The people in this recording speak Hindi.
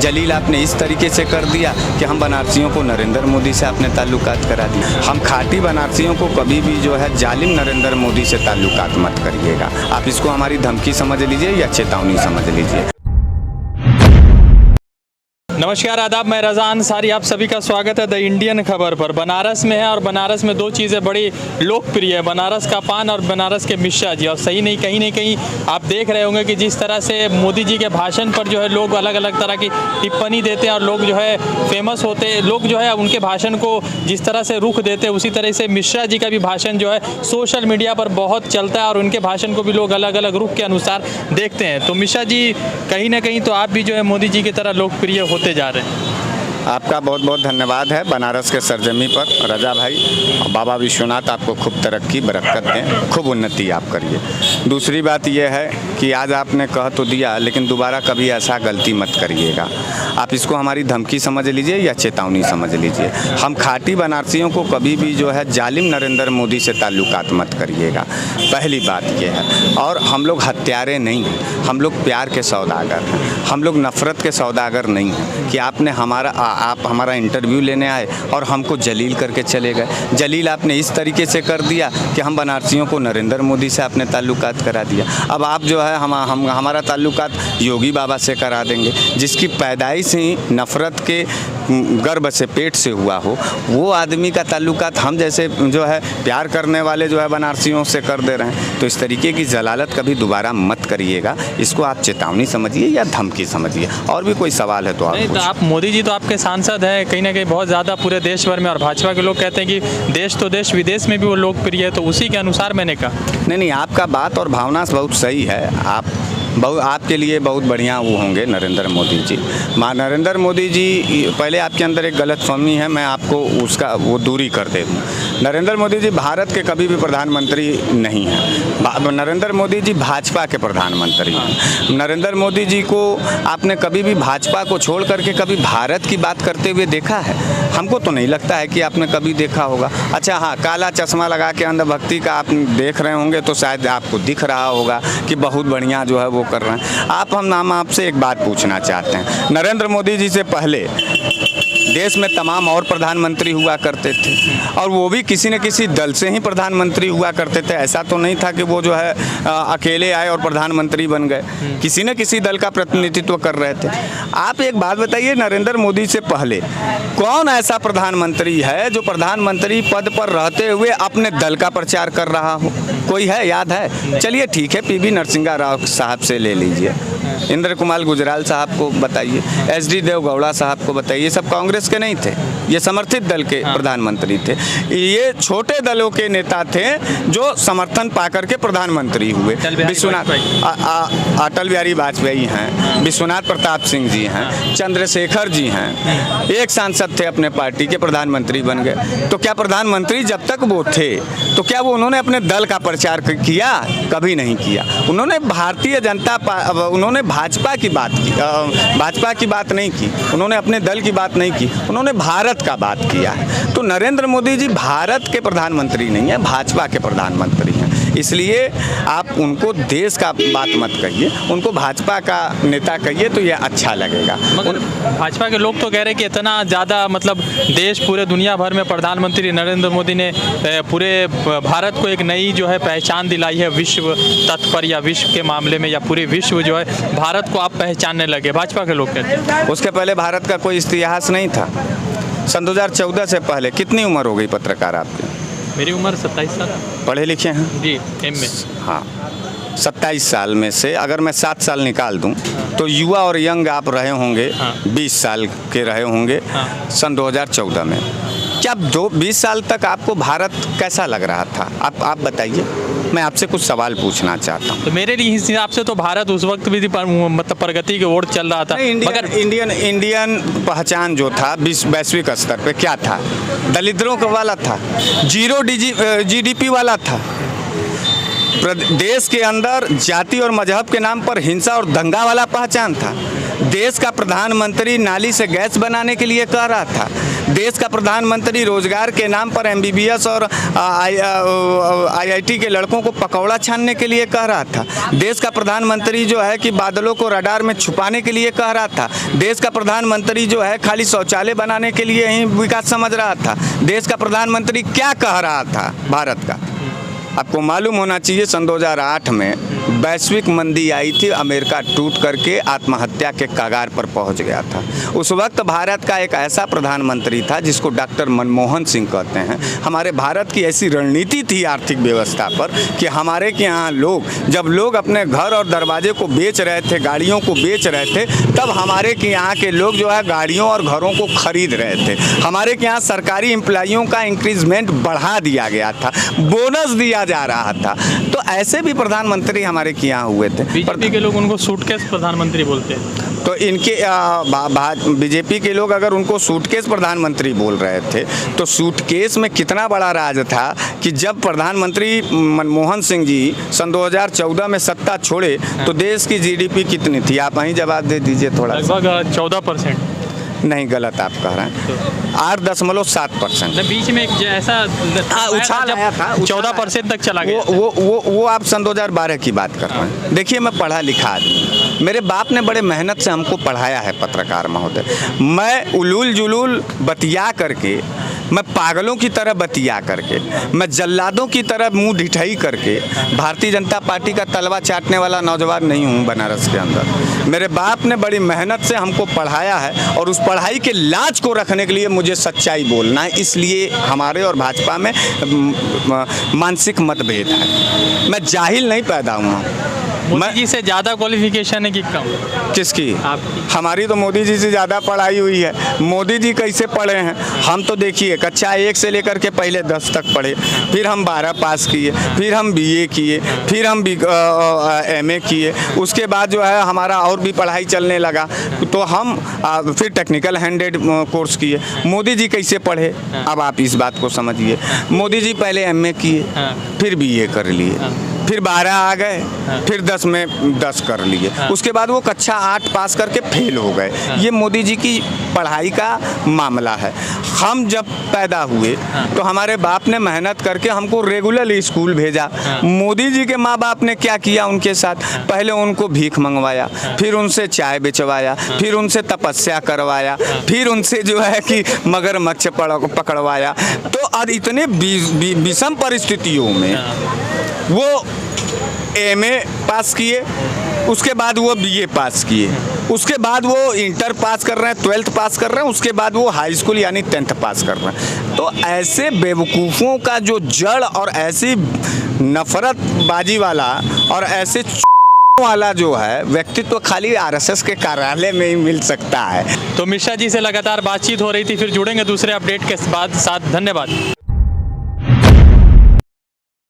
जलील आपने इस तरीके से कर दिया कि हम बनारसियों को नरेंद्र मोदी से आपने ताल्लुकात करा दिए। हम खाटी बनारसियों को कभी भी जो है जालिम नरेंद्र मोदी से ताल्लुकात मत करिएगा। आप इसको हमारी धमकी समझ लीजिए या चेतावनी समझ लीजिए। नमस्कार, आदाब, मैं रज़ा अंसारी, आप सभी का स्वागत है द इंडियन खबर पर। बनारस में है और बनारस में दो चीज़ें बड़ी लोकप्रिय है, बनारस का पान और बनारस के मिश्रा जी। और सही नहीं, कहीं ना कहीं आप देख रहे होंगे कि जिस तरह से मोदी जी के भाषण पर जो है लोग अलग अलग तरह की टिप्पणी देते हैं और लोग जो है फेमस होते हैं, लोग जो है उनके भाषण को जिस तरह से रुख देते हैं उसी तरह से मिश्रा जी का भी भाषण जो है सोशल मीडिया पर बहुत चलता है और उनके भाषण को भी लोग अलग अलग रुख के अनुसार देखते हैं। तो मिश्रा जी कहीं ना कहीं तो आप भी जो है मोदी जी की तरह लोकप्रिय होते जा रहे हैं। आपका बहुत बहुत धन्यवाद है बनारस के सरजमी पर रजा भाई। बाबा विश्वनाथ आपको खूब तरक्की बरकत दें, खूब उन्नति आप करिए। दूसरी बात यह है कि आज आपने कह तो दिया, लेकिन दोबारा कभी ऐसा गलती मत करिएगा। आप इसको हमारी धमकी समझ लीजिए या चेतावनी समझ लीजिए। हम खाटी बनारसियों को कभी भी जो है जालिम नरेंद्र मोदी से ताल्लुकात मत करिएगा, पहली बात यह है। और हम लोग हत्यारे नहीं हैं, हम लोग प्यार के सौदागर हैं, हम लोग नफ़रत के सौदागर नहीं हैं कि आपने आप हमारा इंटरव्यू लेने आए और हमको जलील करके चले गए। जलील आपने इस तरीके से कर दिया कि हम बनारसियों को नरेंद्र मोदी से आपने ताल्लुकात करा दिया। अब आप जो है हमारा ताल्लुकात योगी बाबा से करा देंगे, जिसकी पैदाइश ही नफ़रत के गर्भ से, पेट से हुआ हो। वो आदमी का ताल्लुकात हम जैसे जो है प्यार करने वाले जो है बनारसियों से कर दे रहे हैं। तो इस तरीके की जलालत कभी दोबारा मत करिएगा। इसको आप चेतावनी समझिए या धमकी समझिए। और भी कोई सवाल है तो आप मोदी जी तो आपके सांसद है कहीं ना कहीं बहुत ज़्यादा पूरे देश भर में, और भाजपा के लोग कहते हैं कि देश तो देश विदेश में भी वो लोकप्रिय है, तो उसी के अनुसार मैंने कहा। नहीं, आपका बात और भावना बहुत सही है। आपके लिए बहुत बढ़िया वो होंगे नरेंद्र मोदी जी। नरेंद्र मोदी जी, पहले आपके अंदर एक गलतफहमी है, मैं आपको उसका वो दूरी कर दे दूँ। नरेंद्र मोदी जी भारत के कभी भी प्रधानमंत्री नहीं हैं। नरेंद्र मोदी जी भाजपा के प्रधानमंत्री हैं। नरेंद्र मोदी जी को आपने कभी भी भाजपा को छोड़ करके कभी भारत की बात करते हुए देखा है? हमको तो नहीं लगता है कि आपने कभी देखा होगा। अच्छा हाँ, काला चश्मा लगा के अंधभक्ति का आप देख रहे होंगे तो शायद आपको दिख रहा होगा कि बहुत बढ़िया जो है वो कर रहे हैं। हम आपसे एक बात पूछना चाहते हैं। नरेंद्र मोदी जी से पहले देश में तमाम और प्रधानमंत्री हुआ करते थे और वो भी किसी न किसी दल से ही प्रधानमंत्री हुआ करते थे। ऐसा तो नहीं था कि वो जो है अकेले आए और प्रधानमंत्री बन गए, किसी न किसी दल का प्रतिनिधित्व कर रहे थे। आप एक बात बताइए, नरेंद्र मोदी से पहले कौन ऐसा प्रधानमंत्री है जो प्रधानमंत्री पद पर रहते हुए अपने दल का प्रचार कर रहा हो? कोई है? याद है? चलिए ठीक है, पीवी नरसिंह राव साहब से ले लीजिए, इंद्र कुमार गुजराल साहब को बताइए, एचडी देवगौड़ा साहब को बताइए। ये सब कांग्रेस के नहीं थे, ये समर्थित दल के प्रधानमंत्री थे। ये छोटे दलों के नेता थे जो समर्थन पाकर के प्रधानमंत्री हुए। अटल बिहारी वाजपेयी हैं, विश्वनाथ प्रताप सिंह जी हैं, चंद्रशेखर जी हैं, एक सांसद थे अपने पार्टी के, प्रधानमंत्री बन गए। तो क्या प्रधानमंत्री जब तक वो थे तो क्या वो उन्होंने अपने दल का प्रचार किया? कभी नहीं किया। उन्होंने उन्होंने भाजपा की बात की, भाजपा की बात नहीं की, उन्होंने अपने दल की बात नहीं की, उन्होंने भारत का बात किया है। तो नरेंद्र मोदी जी भारत के प्रधानमंत्री नहीं है, भाजपा के प्रधानमंत्री हैं। इसलिए आप उनको देश का बात मत कहिए, उनको भाजपा का नेता कहिए तो ये अच्छा लगेगा। मगर भाजपा के लोग तो कह रहे हैं कि इतना ज़्यादा मतलब देश पूरे दुनिया भर में प्रधानमंत्री नरेंद्र मोदी ने पूरे भारत को एक नई जो है पहचान दिलाई है विश्व तत्व पर, या विश्व के मामले में, या पूरे विश्व जो है भारत को आप पहचानने लगे, भाजपा के लोग कहते हैं। उसके पहले भारत का कोई इतिहास नहीं था। सन 2014 से पहले कितनी उम्र हो गई पत्रकार आपकी? मेरी उम्र 27 साल। पढ़े लिखे हैं जी, एमए। हाँ, 27 साल में से अगर मैं 7 साल निकाल दूं तो युवा और यंग आप रहे होंगे, 20 साल के रहे होंगे सन 2014 में। क्या 20 साल तक आपको भारत कैसा लग रहा था? आप बताइए, मैं आपसे कुछ सवाल पूछना चाहता हूँ। तो मेरे हिसाब से तो भारत उस वक्त भी मतलब प्रगति की ओर चल रहा था। मगर इंडियन पहचान जो था वैश्विक स्तर पे क्या था? दलितों का वाला था, 0 GDP वाला था। देश के अंदर जाति और मजहब के नाम पर हिंसा और दंगा वाला पहचान था। देश का प्रधानमंत्री नाली से गैस बनाने के लिए कह रहा था। देश का प्रधानमंत्री रोजगार के नाम पर MBBS और IIT के लड़कों को पकौड़ा छानने के लिए कह रहा था। देश का प्रधानमंत्री जो है कि बादलों को रडार में छुपाने के लिए कह रहा था। देश का प्रधानमंत्री जो है खाली शौचालय बनाने के लिए ही विकास समझ रहा था। देश का प्रधानमंत्री क्या कह रहा था भारत का? आपको मालूम होना चाहिए सन 2008 में वैश्विक मंदी आई थी, अमेरिका टूट करके आत्महत्या के कगार पर पहुंच गया था। उस वक्त भारत का एक ऐसा प्रधानमंत्री था जिसको डॉक्टर मनमोहन सिंह कहते हैं। हमारे भारत की ऐसी रणनीति थी आर्थिक व्यवस्था पर कि हमारे के यहाँ जब लोग अपने घर और दरवाजे को बेच रहे थे, गाड़ियों को बेच रहे थे, तब हमारे के यहाँ के लोग जो है गाड़ियों और घरों को खरीद रहे थे। हमारे के यहाँ सरकारी एम्प्लॉइयों का इंक्रीजमेंट बढ़ा दिया गया था, बोनस दिया जा रहा था। तो ऐसे भी प्रधानमंत्री हमारे के यहाँ हुए थे। बीजेपी के लोग उनको सूटकेस प्रधानमंत्री बोलते हैं। तो इनके बीजेपी के लोग अगर उनको सूटकेस प्रधानमंत्री बोल रहे थे तो सूटकेस में कितना बड़ा राज था कि जब प्रधानमंत्री मनमोहन सिंह जी सन 2014 में सत्ता छोड़े तो देश की GDP कितनी थी? आप वहीं जवाब दे दीजिए थोड़ा। लगभग 14%। नहीं, गलत आप कह रहे हैं। 8.7%। बीच में एक ऐसा उछाल आया था, 14% तक चला गया। वो आप सन 2012 की बात कर रहे हैं। देखिए, मैं पढ़ा लिखा आदमी, मेरे बाप ने बड़े मेहनत से हमको पढ़ाया है पत्रकार महोदय। मैं उलूल जुलूल बतिया करके, मैं पागलों की तरह बतिया करके, मैं जल्लादों की तरह मुंह ढिठाई करके भारतीय जनता पार्टी का तलवा चाटने वाला नौजवान नहीं हूँ बनारस के अंदर। मेरे बाप ने बड़ी मेहनत से हमको पढ़ाया है और उस पढ़ाई के लाज को रखने के लिए मुझे सच्चाई बोलना है। इसलिए हमारे और भाजपा में मानसिक मतभेद है। मैं जाहिल नहीं पैदा हुआ। मोदी जी से ज़्यादा क्वालिफिकेशन है कि कम? किसकी? आपकी। हमारी तो मोदी जी से ज़्यादा पढ़ाई हुई है। मोदी जी कैसे पढ़े हैं? हम तो देखिए कक्षा 1 से लेकर के पहले 10 तक पढ़े, फिर हम 12 पास किए, फिर हम BA किए, फिर हम MA किए। उसके बाद जो है हमारा और भी पढ़ाई चलने लगा तो हम फिर टेक्निकल हैंडेड कोर्स किए। मोदी जी कैसे पढ़े? अब आप इस बात को समझिए। मोदी जी पहले MA किए, फिर BA कर लिए, फिर 12 आ गए, फिर 10 में 10 कर लिए। उसके बाद वो कक्षा 8 पास करके फेल हो गए। ये मोदी जी की पढ़ाई का मामला है। हम जब पैदा हुए तो हमारे बाप ने मेहनत करके हमको रेगुलर स्कूल भेजा। मोदी जी के माँ बाप ने क्या किया उनके साथ? पहले उनको भीख मंगवाया, फिर उनसे चाय बेचवाया, फिर उनसे तपस्या करवाया, फिर उनसे जो है कि मगरमच्छ पकड़वाया। तो आज इतने विषम परिस्थितियों में वो MA पास किए, उसके बाद वो BA पास किए, उसके बाद वो इंटर पास कर रहे हैं, 12th पास कर रहे हैं, उसके बाद वो हाई स्कूल यानी 10th पास कर रहे हैं। तो ऐसे बेवकूफ़ों का जो जड़ और ऐसी नफरतबाजी वाला और ऐसे वाला जो है व्यक्तित्व तो खाली RSS के कार्यालय में ही मिल सकता है। तो मिश्रा जी से लगातार बातचीत हो रही थी, फिर जुड़ेंगे दूसरे अपडेट के साथ। धन्यवाद।